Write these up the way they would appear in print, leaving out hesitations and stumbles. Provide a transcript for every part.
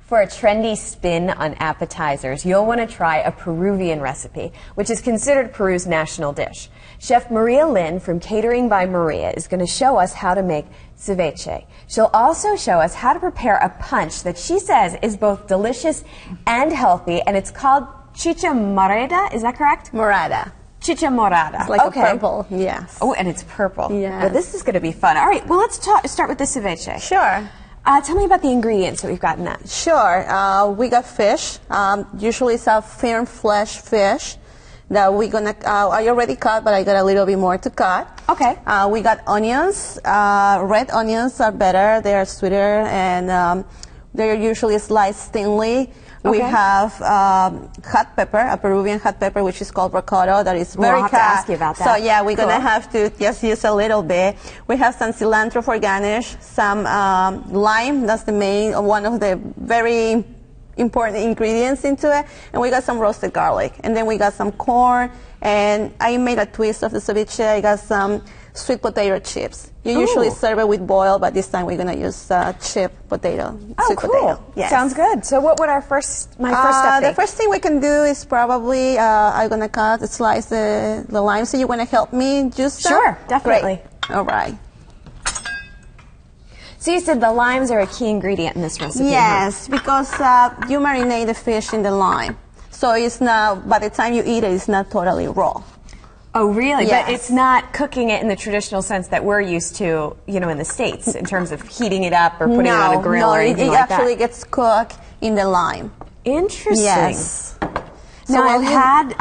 For a trendy spin on appetizers, you'll want to try a Peruvian recipe, which is considered Peru's national dish. Chef Maria Lynn from Catering by Maria is going to show us how to make ceviche. She'll also show us how to prepare a punch that she says is both delicious and healthy, and it's called chicha morada. Is that correct? Morada. Chicha morada. It's like a purple, yes. Oh, and it's purple. Yes. Well, this is going to be fun. All right, well, let's start with the ceviche. Sure. Tell me about the ingredients that we've got in that. Sure. We got fish. Usually it's a firm flesh fish that we're going to, I already cut, but I got a little bit more to cut. Okay. We got onions. Red onions are better. They are sweeter, and they're usually sliced thinly. We have hot pepper, a Peruvian hot pepper, which is called ricotta, that is very hot. I'll have to ask you about that. So yeah, we're going to have to just use a little bit. We have some cilantro for garnish, some lime, that's the main, one of the very important ingredients into it, and we got some roasted garlic. And then we got some corn, and I made a twist of the ceviche. I got some sweet potato chips. You usually serve it with boiled, but this time we're going to use chipped potato. Oh, cool. Potato. Yes. Sounds good. So what would my first step be? The first thing we can do is probably, I'm going to slice the lime. So you want to help me juice them? Sure, definitely. Great. All right. So you said the limes are a key ingredient in this recipe. Yes, because you marinate the fish in the lime. So it's not, by the time you eat it, it's not totally raw. Oh, really? Yes. But it's not cooking it in the traditional sense that we're used to, you know, in the States, in terms of heating it up or putting it on a grill or anything like that. No, it actually gets cooked in the lime. Interesting. Yes. So I've had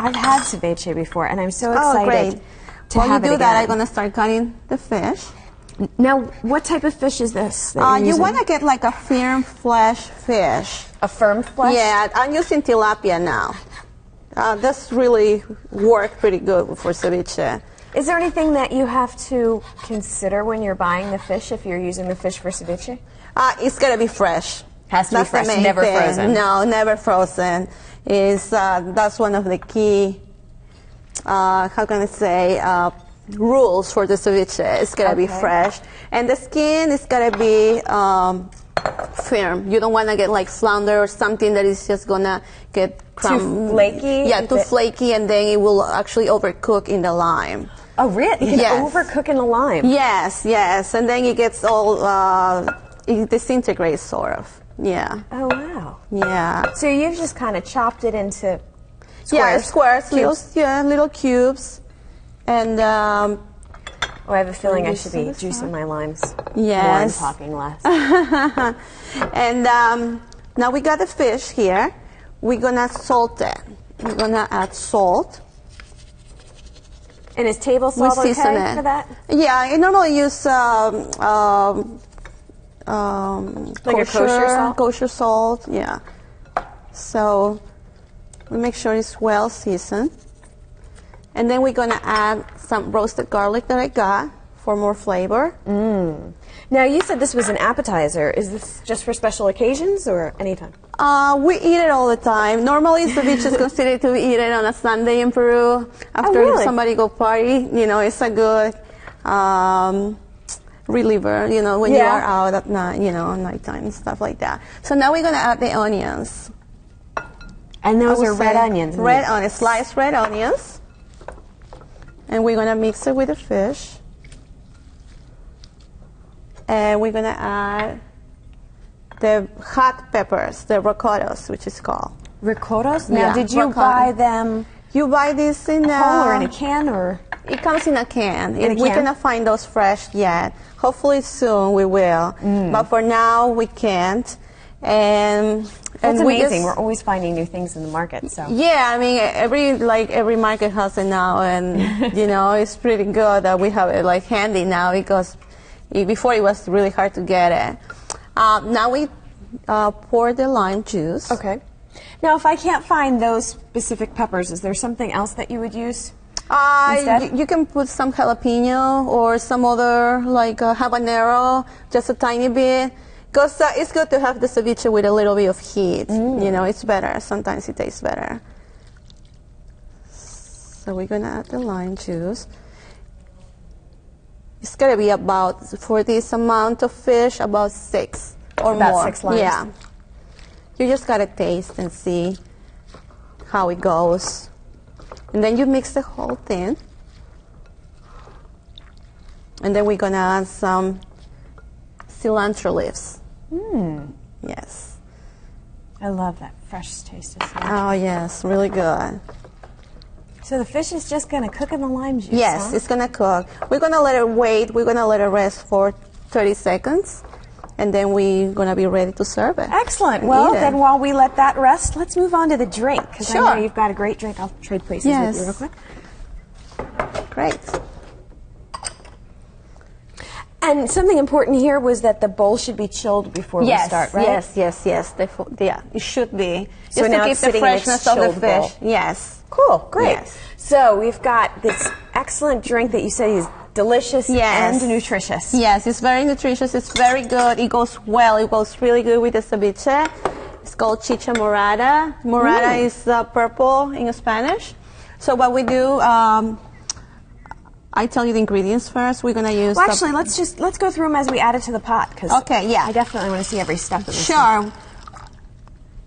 ceviche before, and I'm so excited to have it again. While you do that, I'm going to start cutting the fish. Now, what type of fish is this? You want to get like a firm flesh fish. A firm flesh? Yeah, I'm using tilapia now. That's really worked pretty good for ceviche. Is there anything that you have to consider when you're buying the fish if you're using the fish for ceviche? It's got to be fresh. Has to be fresh, never frozen. No, never frozen. That's one of the key, how can I say, rules for the ceviche. It's got to be fresh. And the skin is got to be firm. You don't want to get like flounder or something that is just going to get too flaky? Yeah, too flaky, and then it will actually overcook in the lime. Oh, really? You can overcook in the lime? Yes, yes. And then it gets all, it disintegrates sort of. Yeah. Oh, wow. Yeah. So you've just kind of chopped it into squares? Yeah, squares, little cubes. And oh, I have a feeling I should be juicing my limes more and talking less. And now we got the fish here. We're going to salt it. We're going to add salt. And is table salt okay for that? Yeah, I normally use like a kosher salt? Kosher salt, yeah. So we make sure it's well seasoned. And then we're going to add some roasted garlic that I got for more flavor. Now, you said this was an appetizer. Is this just for special occasions or anytime? We eat it all the time. Normally, ceviche is considered to be eaten on a Sunday in Peru. After somebody go party, you know, it's a good reliever, you know, when you are out at night, you know, nighttime and stuff like that. So now we're going to add the onions. And those are red onions? Red onions, sliced red onions. And we're going to mix it with the fish. And we're going to add the hot peppers, the ricottas, which is called. Ricottas? Now, did you buy them? You buy this in a whole or in a can, or? It comes in a can. We cannot find those fresh yet. Hopefully soon we will. But for now, we can't. And that's amazing. We're always finding new things in the market. So yeah, I mean, every market has it now, and you know, it's pretty good that we have it like handy now, because before it was really hard to get it. Now we pour the lime juice. Okay. Now, if I can't find those specific peppers, is there something else that you would use instead? You can put some jalapeno or some other like habanero, just a tiny bit. Because it's good to have the ceviche with a little bit of heat. You know, it's better. Sometimes it tastes better. So we're going to add the lime juice. It's going to be about, for this amount of fish, about 6 or more. About 6 limes. Yeah. You just gotta taste and see how it goes. And then you mix the whole thing. And then we're gonna add some cilantro leaves. Yes. I love that fresh taste of cilantro. Oh yes, really good. So the fish is just gonna cook in the lime juice, Yes, huh? it's gonna cook. We're gonna let it wait. We're gonna let it rest for 30 seconds. And then we're gonna be ready to serve it. Excellent. and Well, eat it. then while we let that rest, let's move on to the drink. Because I know Sure. you've got a great drink. I'll trade places Yes. with you real quick. Great. And something important here was that the bowl should be chilled before we start, right? Yes. Yeah, it should be. So Just now to keep it's the sitting in its freshness of the chilled bowl. fish. Yes. Cool, great. Yes. So we've got this excellent drink that you said is delicious Yes. and nutritious. Yes, it's very nutritious. It's very good. It goes well. It goes really good with the ceviche. It's called chicha morada. Morada is purple in Spanish. So what we do, I tell you the ingredients first. We're gonna use. Well, actually, let's go through them as we add it to the pot. Cause Okay, yeah. I definitely want to see every step of this. Sure.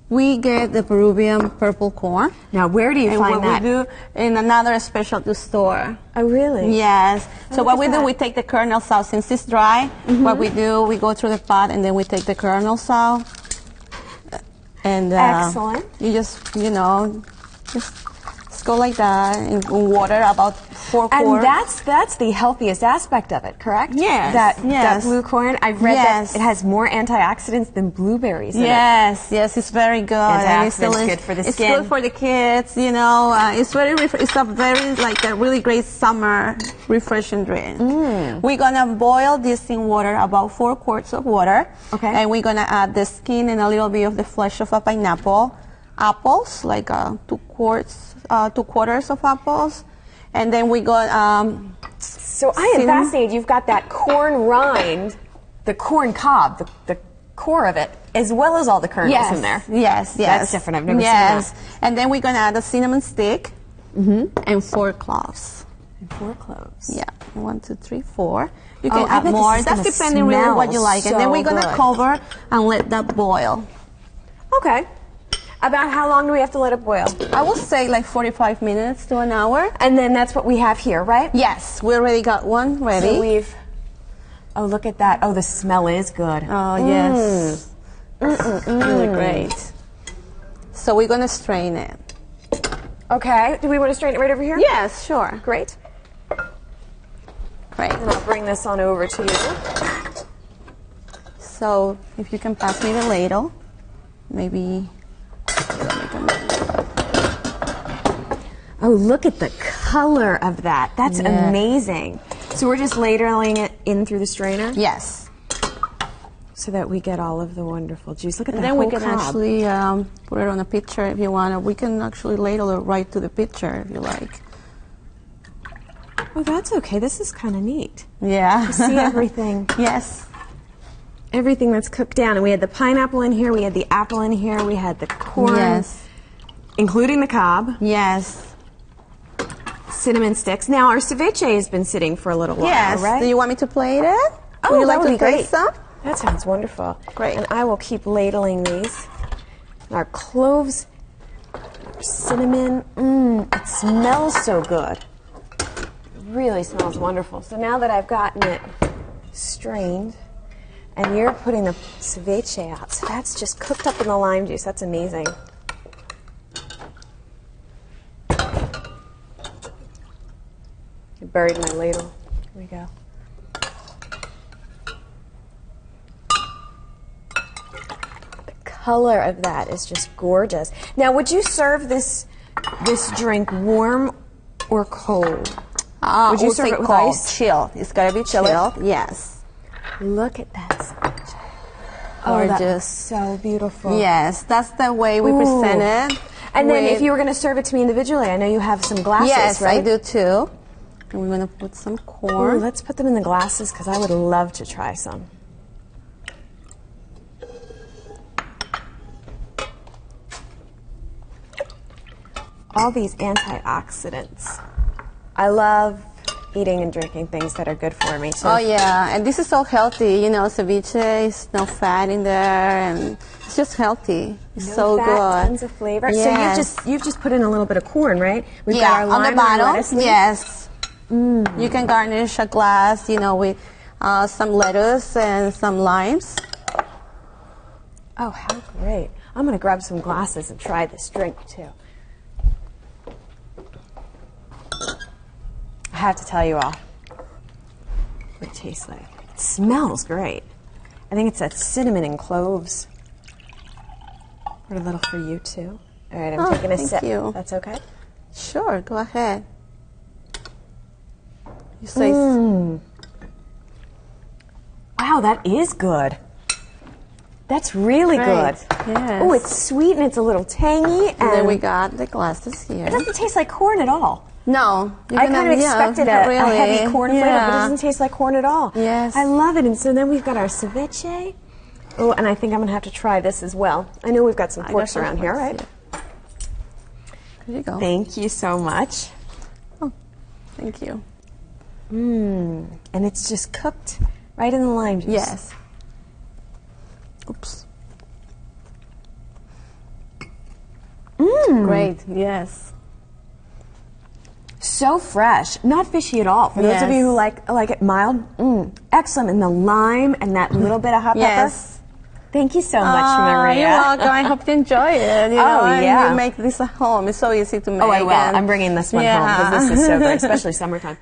We get the Peruvian purple corn. Now, where do you And find what that? we do in another specialty store. Oh, really? Yes. So look what at we do, that. we take the kernels out. Since it's dry, what we do, we go through the pot and then we take the kernels out. And Excellent. you just, just go like that in water, about 4 And quarts. that's the healthiest aspect of it, correct? Yes, That yes. blue corn. I've read Yes. that it has more antioxidants than blueberries in it. Yes, it's very good. And it's Antioxidants, delicious. good for the It's skin. good for the kids. It's very. It's a very a really great summer refreshing drink. We're gonna boil this in water, about 4 quarts of water. Okay. And we're gonna add the skin and a little bit of the flesh of a pineapple, apples, like 2 quarters of apples, and then we got. So I am Cinnamon. fascinated. You've got that corn rind, the corn cob, the core of it, as well as all the kernels in there. Yes. That's different. I've never seen Yes. that. And then we're gonna add a cinnamon stick and 4 cloves. And 4 cloves. Yeah, 1, 2, 3, 4. You Oh, can I add bet this more. is That's gonna depending really smell what you like. And then so we're gonna good. cover and let that boil. Okay. About how long do we have to let it boil? I will say like 45 minutes to an hour. And then that's what we have here, right? Yes, we already got one ready. So we've. Oh, look at that. Oh, the smell is good. Oh, yes. Really great. So we're gonna strain it. Okay. Do we want to strain it right over here? Yes, sure. Great. Great. And I'll bring this on over to you. So if you can pass me the ladle, maybe. Oh, look at the color of that. That's Yeah. amazing. So we're just ladling it in through the strainer Yes. so that we get all of the wonderful juice. Look at And that then whole we can cob. actually put it on a pitcher if you want, or we can actually ladle it right to the pitcher if you like. Oh, that's okay. This is kind of neat. Yeah. To see everything. Yes. Everything that's cooked down. And we had the pineapple in here, we had the apple in here, we had the corn, Yes. including the cob, Yes. cinnamon sticks. Now, our ceviche has been sitting for a little while, Yes. right? Do you want me to plate it? Oh, would you that like would to be great. taste some? That sounds wonderful. Great. And I will keep ladling these. Our cloves, our cinnamon. It smells so good. It really smells wonderful. So now that I've gotten it strained, and you're putting the ceviche out, so that's just cooked up in the lime juice. That's amazing. I buried my ladle. Here we go. The color of that is just gorgeous. Now, would you serve this drink warm or cold? Would you We'll serve say it with cold, ice? chilled. It's gotta be Chill it? chilled. Yes. Look at that ceviche. Oh, Gorgeous. that's so beautiful. Yes, that's the way we Ooh. present it. And then if with- you were going to serve it to me individually, I know you have some glasses, Yes, right? I do too. And we're gonna put some Ooh, corn. let's put them in the glasses because I would love to try some. All these antioxidants. I love eating and drinking things that are good for me, too. Oh, yeah. And this is so healthy. You know, ceviche is no fat in there, and it's just healthy. It's so fat, good. Tons of flavor. Yes. So you've just put in a little bit of corn, right? We've Yeah, got our lime on the bottom. and lettuce leaves. Yes. You can garnish a glass, you know, with some lettuce and some limes. Oh, how great. I'm going to grab some glasses and try this drink, too. I have to tell you all what it tastes like. It smells great. I think it's that cinnamon and cloves. Or a little for you, too. All right, I'm taking a sip. Thank you. That's okay? Sure, go ahead. You say... Wow, that is good. That's really good. Yes. Oh, it's sweet and it's a little tangy. And then we got the glasses here. It doesn't taste like corn at all. No. I kind of expected a heavy corn flavor, but it doesn't taste like corn at all. Yes. I love it. And so then we've got our ceviche. Oh, and I think I'm going to have to try this as well. I know we've got some forks around here, right? Yeah. There you go. Thank you so much. Oh, thank you. And it's just cooked right in the lime juice. Yes. Oops. Great, yes. So fresh, not fishy at all. For those of you who like it mild, excellent. And the lime and that little bit of hot pepper. Thank you so much, Maria. You're welcome. I hope you enjoy it. You know, yeah. You make this at home. It's so easy to make. Oh, I will. I'm bringing this one home because this is so great, especially summertime.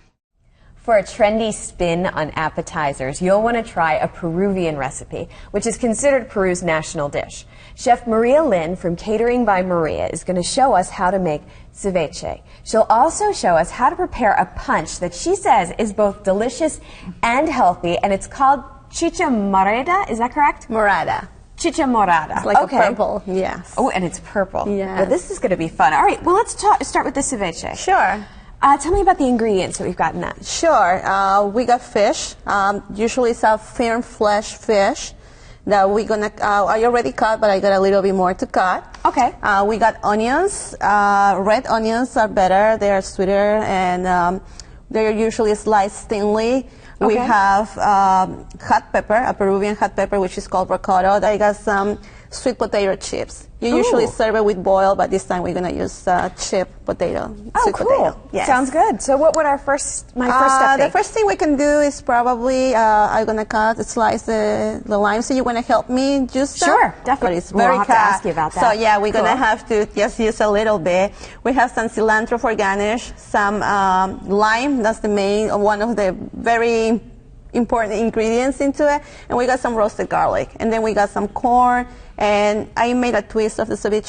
For a trendy spin on appetizers, you'll want to try a Peruvian recipe, which is considered Peru's national dish. Chef Maria Lynn from Catering by Maria is going to show us how to make ceviche. She'll also show us how to prepare a punch that she says is both delicious and healthy, and it's called chicha morada. Is that correct? Morada. Chicha morada. It's like a purple, yes. Oh, and it's purple. Yes. Well, this is going to be fun. All right, well, let's start with the ceviche. Sure. Tell me about the ingredients that we've got in that. Sure. We got fish. Usually it's a firm flesh fish that we're gonna. I already cut, but I got a little bit more to cut. Okay. We got onions. Red onions are better. They are sweeter, and they're usually sliced thinly. Okay. We have hot pepper, a Peruvian hot pepper, which is called rocoto. I got some sweet potato chips. You usually serve it with boiled, but this time we're going to use chipped potato. Oh, cool. Potato. Yes. Sounds good. So what would my first step be? The first thing we can do is probably, I'm going to slice the lime. So you want to help me juice that? Sure, definitely. It's very I'll have to ask you about that. So yeah, we're going to have to just use a little bit. We have some cilantro for garnish, some lime. That's the main, one of the very important ingredients into it. And we got some roasted garlic. And then we got some corn. And I made a twist of the ceviche.